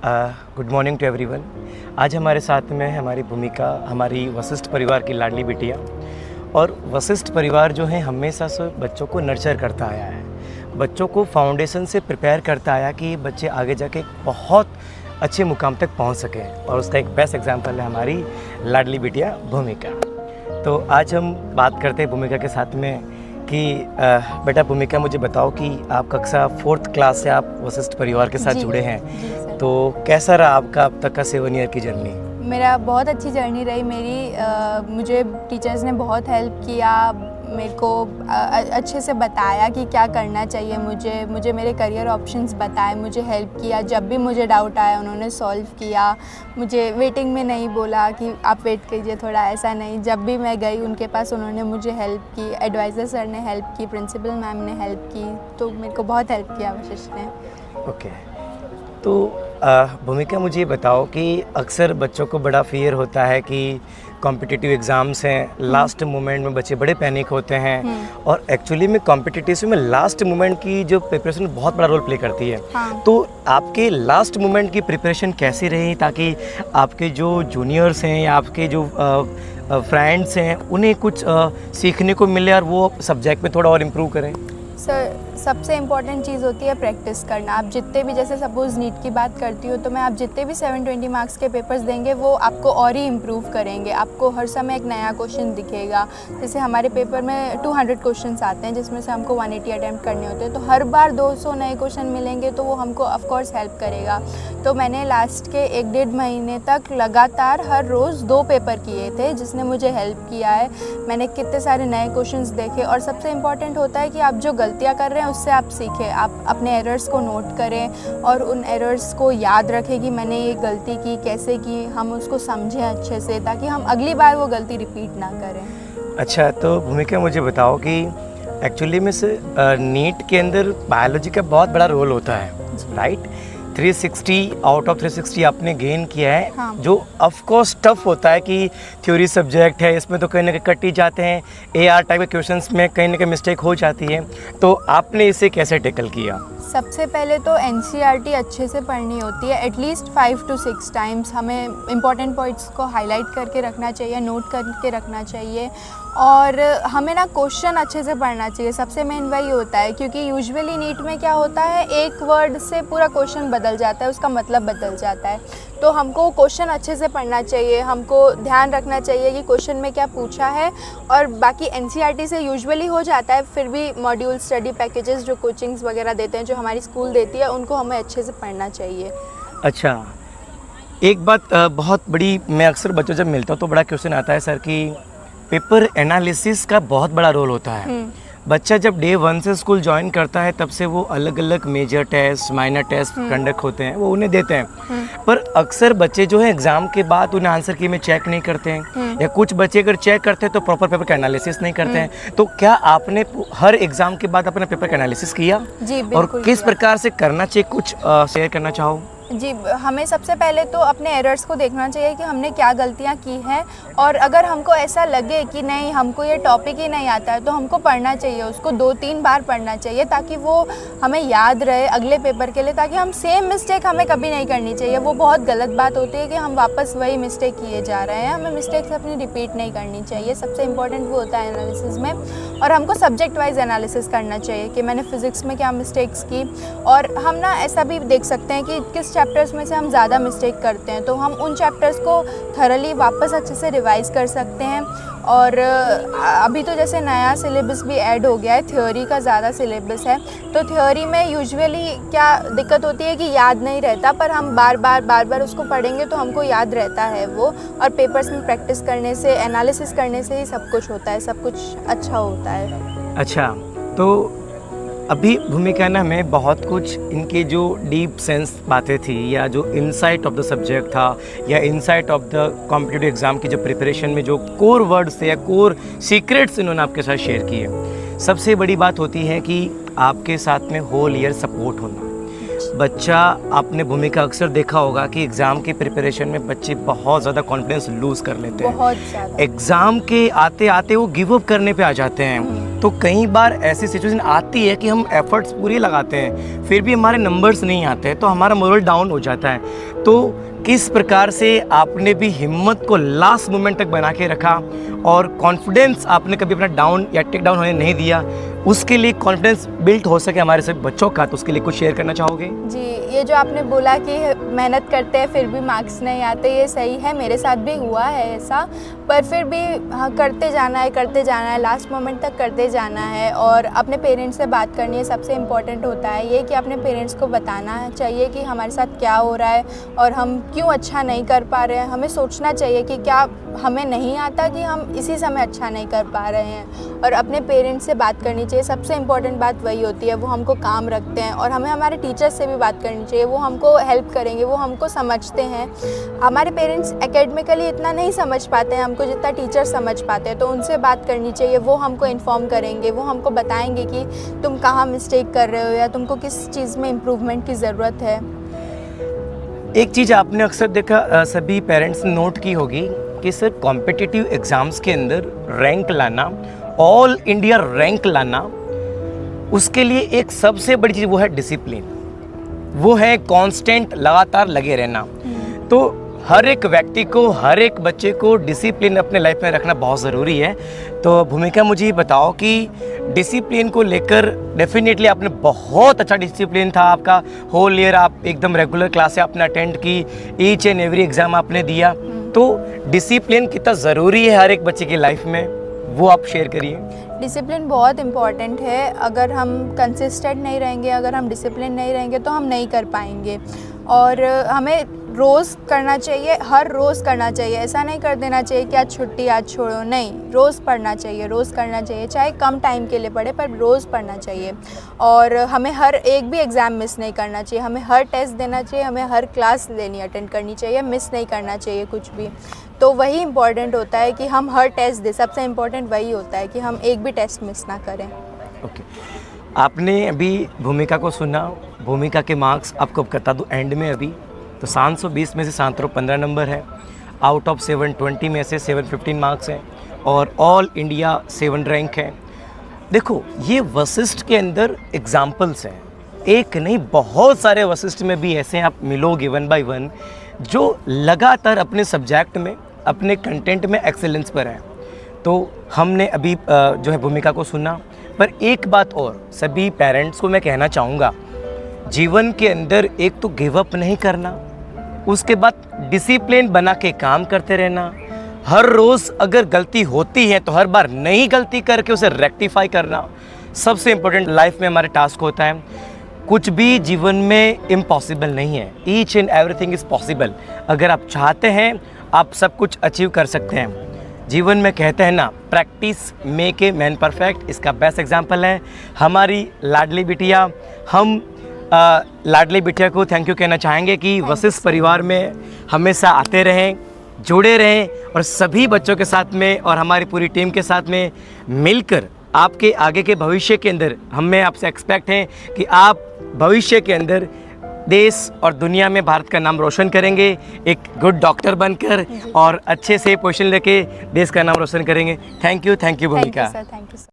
Good morning to everyone. आज हमारे साथ में है हमारी भूमिका, हमारी वशिष्ठ परिवार की लाडली बिटिया। और वशिष्ठ परिवार जो है हमेशा से बच्चों को नर्चर करता आया है, बच्चों को फाउंडेशन से प्रिपेयर करता आया कि बच्चे आगे जाके बहुत अच्छे मुकाम तक पहुंच सकें। और उसका एक बेस्ट एग्जांपल है हमारी लाडली बिटिया भूमिका। तो आज हम बात करते हैं भूमिका के साथ में कि बेटा भूमिका, मुझे बताओ कि आप कक्षा 4th क्लास से आप वशिष्ठ परिवार के साथ जुड़े हैं। जी तो कैसा रहा आपका अब तक का 7 ईयर की जर्नी? मेरा बहुत अच्छी जर्नी रही मेरी। मुझे टीचर्स ने बहुत हेल्प किया, मेरे को अच्छे से बताया कि क्या करना चाहिए मुझे मेरे करियर ऑप्शंस बताए, मुझे हेल्प किया। जब भी मुझे डाउट आया उन्होंने सॉल्व किया। मुझे वेटिंग में नहीं बोला कि आप वेट कीजिए थोड़ा, ऐसा नहीं। जब भी मैं गई उनके पास उन्होंने मुझे हेल्प की, एडवाइज़र सर ने हेल्प की, प्रिंसिपल मैम ने हेल्प की। तो मेरे को बहुत हेल्प किया वशिष्ठ ने। ओके। तो भूमिका, मुझे ये बताओ कि अक्सर बच्चों को बड़ा फियर होता है कि कॉम्पिटिटिव एग्ज़ाम्स हैं, लास्ट मोमेंट में बच्चे बड़े पैनिक होते हैं। और एक्चुअली में कॉम्पिटिटिव में लास्ट मोमेंट की जो प्रिपरेशन बहुत बड़ा रोल प्ले करती है। हाँ। तो आपके लास्ट मोमेंट की प्रिपरेशन कैसी रही, ताकि आपके जो जूनियर्स हैं या आपके जो फ्रेंड्स हैं उन्हें कुछ सीखने को मिले और वो सब्जेक्ट में थोड़ा और इम्प्रूव करें? सर, सबसे इम्पॉर्टेंट चीज़ होती है प्रैक्टिस करना। आप जितने भी, जैसे सपोज़ नीट की बात करती हो, तो मैं आप जितने भी 720 मार्क्स के पेपर्स देंगे वो आपको और ही इम्प्रूव करेंगे। आपको हर समय एक नया क्वेश्चन दिखेगा। जैसे हमारे पेपर में 200 क्वेश्चंस आते हैं जिसमें से हमको 180 अटैम्प्ट करने होते हैं। तो हर बार 200 नए क्वेश्चन मिलेंगे तो वो हमको ऑफकोर्स हेल्प करेगा। तो मैंने लास्ट के 1-1.5 महीने तक लगातार हर रोज़ 2 पेपर किए थे, जिसने मुझे हेल्प किया है। मैंने कितने सारे नए क्वेश्चंस देखे। और सबसे इम्पॉर्टेंट होता है कि आप जो गलतियाँ कर रहे हैं उससे आप सीखें। आप अपने एरर्स को नोट करें और उन एरर्स को याद रखें कि मैंने ये गलती की, कैसे की, हम उसको समझें अच्छे से, ताकि हम अगली बार वो गलती रिपीट ना करें। अच्छा, तो भूमिका मुझे बताओ कि एक्चुअली में से नीट के अंदर बायोलॉजी का बहुत बड़ा रोल होता है, राइट? 360 आउट ऑफ 360 आपने गेन किया है। हाँ। जो ऑफ कोर्स टफ होता है कि थ्योरी सब्जेक्ट है, इसमें तो कहीं ना कहीं कट ही जाते हैं, AR टाइप के क्वेश्चंस में कहीं ना कहीं मिस्टेक हो जाती है। तो आपने इसे कैसे टैकल किया? सबसे पहले तो NCERT अच्छे से पढ़नी होती है। एटलीस्ट 5 to 6 टाइम्स हमें इंपॉर्टेंट पॉइंट्स को हाईलाइट करके रखना चाहिए, नोट करके रखना चाहिए। और हमें ना क्वेश्चन अच्छे से पढ़ना चाहिए, सबसे मेन वही होता है। क्योंकि यूजुअली नीट में क्या होता है, एक वर्ड से पूरा क्वेश्चन बदल जाता है, उसका मतलब बदल जाता है। तो हमको क्वेश्चन अच्छे से पढ़ना चाहिए, हमको ध्यान रखना चाहिए कि क्वेश्चन में क्या पूछा है। और बाकी NCERT से यूजुअली हो जाता है, फिर भी मॉड्यूल स्टडी पैकेजेस जो कोचिंग्स वगैरह देते हैं, जो हमारी स्कूल देती है, उनको हमें अच्छे से पढ़ना चाहिए। अच्छा, एक बात बहुत बड़ी, मैं अक्सर बच्चों जब मिलता हूँ तो बड़ा क्वेश्चन आता है सर कि पेपर एनालिसिस का बहुत बड़ा रोल होता है। बच्चा जब डे 1 से स्कूल ज्वाइन करता है तब से वो अलग अलग major test, minor test conduct होते हैं, वो उन्हें देते हैं। पर अक्सर बच्चे जो है एग्ज़ाम के बाद उन्हें आंसर की में चेक नहीं करते हैं, या कुछ बच्चे अगर चेक करते हैं तो प्रॉपर पेपर का एनालिसिस नहीं करते हैं। तो क्या आपने हर एग्ज़ाम के बाद अपने पेपर का एनालिसिस किया? जी और बिल्कुल। किस प्रकार से करना चाहिए, कुछ शेयर करना चाहो? जी, हमें सबसे पहले तो अपने एरर्स को देखना चाहिए कि हमने क्या गलतियां की हैं। और अगर हमको ऐसा लगे कि नहीं, हमको ये टॉपिक ही नहीं आता है, तो हमको पढ़ना चाहिए, उसको 2-3 बार पढ़ना चाहिए, ताकि वो हमें याद रहे अगले पेपर के लिए, ताकि हम सेम मिस्टेक हमें कभी नहीं करनी चाहिए। वो बहुत गलत बात होती है कि हम वापस वही मिस्टेक किए जा रहे हैं। हमें मिस्टेक्स अपनी रिपीट नहीं करनी चाहिए। सबसे इम्पोर्टेंट वो होता है एनालिसिस में। और हमको सब्जेक्ट वाइज एनालिसिस करना चाहिए कि मैंने फ़िज़िक्स में क्या मिस्टेक्स की। और हम ना ऐसा भी देख सकते हैं कि किस चैप्टर्स में से हम ज़्यादा मिस्टेक करते हैं, तो हम उन चैप्टर्स को थरली वापस अच्छे से रिवाइज़ कर सकते हैं। और अभी तो जैसे नया सिलेबस भी ऐड हो गया है, थ्योरी का ज़्यादा सिलेबस है। तो थ्योरी में यूजुअली क्या दिक्कत होती है कि याद नहीं रहता, पर हम बार बार उसको पढ़ेंगे तो हमको याद रहता है वो। और पेपर्स में प्रैक्टिस करने से, एनालिसिस करने से ही सब कुछ होता है, सब कुछ अच्छा होता है। अच्छा, तो अभी भूमिका ना में बहुत कुछ इनके जो डीप सेंस बातें थी, या जो इनसाइट ऑफ द सब्जेक्ट था, या insight of the competitive exam की जो प्रिपरेशन में जो कोर वर्ड्स थे या कोर सीक्रेट्स इन्होंने आपके साथ शेयर किए। सबसे बड़ी बात होती है कि आपके साथ में होल ईयर सपोर्ट होना। बच्चा, आपने भूमिका अक्सर देखा होगा कि एग्ज़ाम की प्रिपरेशन में बच्चे बहुत ज़्यादा कॉन्फिडेंस लूज़ कर लेते हैं। बहुत ज़्यादा। एग्ज़ाम के आते आते वो गिव अप करने पे आ जाते हैं। तो कई बार ऐसी सिचुएशन आती है कि हम एफर्ट्स पूरी लगाते हैं, फिर भी हमारे नंबर्स नहीं आते हैं, तो हमारा मोरल डाउन हो जाता है। तो किस प्रकार से आपने भी हिम्मत को लास्ट मोमेंट तक बना के रखा और कॉन्फिडेंस आपने कभी अपना डाउन या टेक डाउन होने नहीं दिया, उसके लिए कॉन्फिडेंस बिल्ड हो सके हमारे सभी बच्चों का, तो उसके लिए कुछ शेयर करना चाहोगे? जी, ये जो आपने बोला कि मेहनत करते हैं फिर भी मार्क्स नहीं आते, ये सही है, मेरे साथ भी हुआ है ऐसा। पर फिर भी हाँ, करते जाना है, लास्ट मोमेंट तक करते जाना है और अपने पेरेंट्स से बात करनी है। सबसे इम्पोर्टेंट होता है ये कि अपने पेरेंट्स को बताना चाहिए कि हमारे साथ क्या हो रहा है और हम क्यों अच्छा नहीं कर पा रहे हैं। हमें सोचना चाहिए कि क्या हमें नहीं आता कि हम इसी समय अच्छा नहीं कर पा रहे हैं, और अपने पेरेंट्स से बात करनी चाहिए। सबसे इम्पोर्टेंट बात वही होती है, वो हमको काम रखते हैं। और हमें हमारे टीचर्स से भी बात करनी चाहिए, वो हमको हेल्प करेंगे, वो हमको समझते हैं। हमारे पेरेंट्स एकेडमिकली इतना नहीं समझ पाते हैं हमको जितना टीचर समझ पाते हैं, तो उनसे बात करनी चाहिए। वो हमको इन्फॉर्म करेंगे, वो हमको बताएंगे कि तुम कहाँ मिस्टेक कर रहे हो या तुमको किस चीज़ में इम्प्रूवमेंट की ज़रूरत है। एक चीज़ आपने अक्सर देखा, सभी पेरेंट्स ने नोट की होगी कि सर कॉम्पिटिटिव एग्ज़ाम्स के अंदर रैंक लाना, ऑल इंडिया रैंक लाना, उसके लिए एक सबसे बड़ी चीज़ वो है डिसिप्लिन, वो है कांस्टेंट लगातार लगे रहना। तो हर एक व्यक्ति को, हर एक बच्चे को डिसिप्लिन अपने लाइफ में रखना बहुत ज़रूरी है। तो भूमिका, मुझे ये बताओ कि डिसिप्लिन को लेकर डेफिनेटली आपने बहुत अच्छा डिसिप्लिन था आपका, होल ईयर आप एकदम रेगुलर क्लासें आपने अटेंड की, ईच एंड एवरी एग्ज़ाम आपने दिया। तो डिसिप्लिन कितना ज़रूरी है हर एक बच्चे की लाइफ में, वो आप शेयर करिए। डिसिप्लिन बहुत इम्पॉर्टेंट है। अगर हम कंसिस्टेंट नहीं रहेंगे, अगर हम डिसिप्लिन नहीं रहेंगे तो हम नहीं कर पाएंगे। और हमें रोज़ करना चाहिए, हर रोज़ करना चाहिए। ऐसा नहीं कर देना चाहिए कि आज छुट्टी, आज छोड़ो, नहीं, रोज़ पढ़ना चाहिए, रोज़ करना चाहिए, चाहे कम टाइम के लिए पढ़े पर रोज़ पढ़ना चाहिए। और हमें हर एक भी एग्ज़ाम मिस नहीं करना चाहिए, हमें हर टेस्ट देना चाहिए, हमें हर क्लास लेनी, अटेंड करनी चाहिए, मिस नहीं करना चाहिए कुछ भी। तो वही इम्पॉर्टेंट होता है कि हम हर टेस्ट दें। सबसे इम्पॉर्टेंट वही होता है कि हम एक भी टेस्ट मिस ना करें। ओके, आपने अभी भूमिका को सुना, भूमिका के मार्क्स आपको बता दूँ एंड में अभी तो 720 में से 715 नंबर है, आउट ऑफ 720 में से 715 मार्क्स हैं और ऑल इंडिया 7 रैंक है। देखो, ये वशिष्ठ के अंदर एग्जाम्पल्स हैं, एक नहीं बहुत सारे वशिष्ठ में भी ऐसे आप मिलोगे 1 बाय 1 जो लगातार अपने सब्जेक्ट में, अपने कंटेंट में एक्सेलेंस पर हैं। तो हमने अभी जो है भूमिका को सुना, पर एक बात और सभी पेरेंट्स को मैं कहना चाहूँगा, जीवन के अंदर एक तो गिव अप नहीं करना, उसके बाद डिसिप्लिन बना के काम करते रहना। हर रोज़ अगर गलती होती है तो हर बार नई गलती करके उसे रेक्टिफाई करना सबसे इम्पोर्टेंट लाइफ में हमारे टास्क होता है। कुछ भी जीवन में इम्पॉसिबल नहीं है, each and everything is possible. अगर आप चाहते हैं आप सब कुछ अचीव कर सकते हैं। जीवन में कहते हैं ना, practice make a man perfect, इसका बेस्ट एग्जाम्पल है हमारी लाडली बिटिया। हम लाडली बिटिया को थैंक यू कहना चाहेंगे कि वशिष्ठ परिवार में हमेशा आते रहें, जुड़े रहें और सभी बच्चों के साथ में और हमारी पूरी टीम के साथ में मिलकर आपके आगे के भविष्य के अंदर हमें आपसे एक्सपेक्ट है कि आप भविष्य के अंदर देश और दुनिया में भारत का नाम रोशन करेंगे, एक गुड डॉक्टर बनकर और अच्छे से पोजीशन लेके देश का नाम रोशन करेंगे। थैंक यू भूमिका। Thank you sir.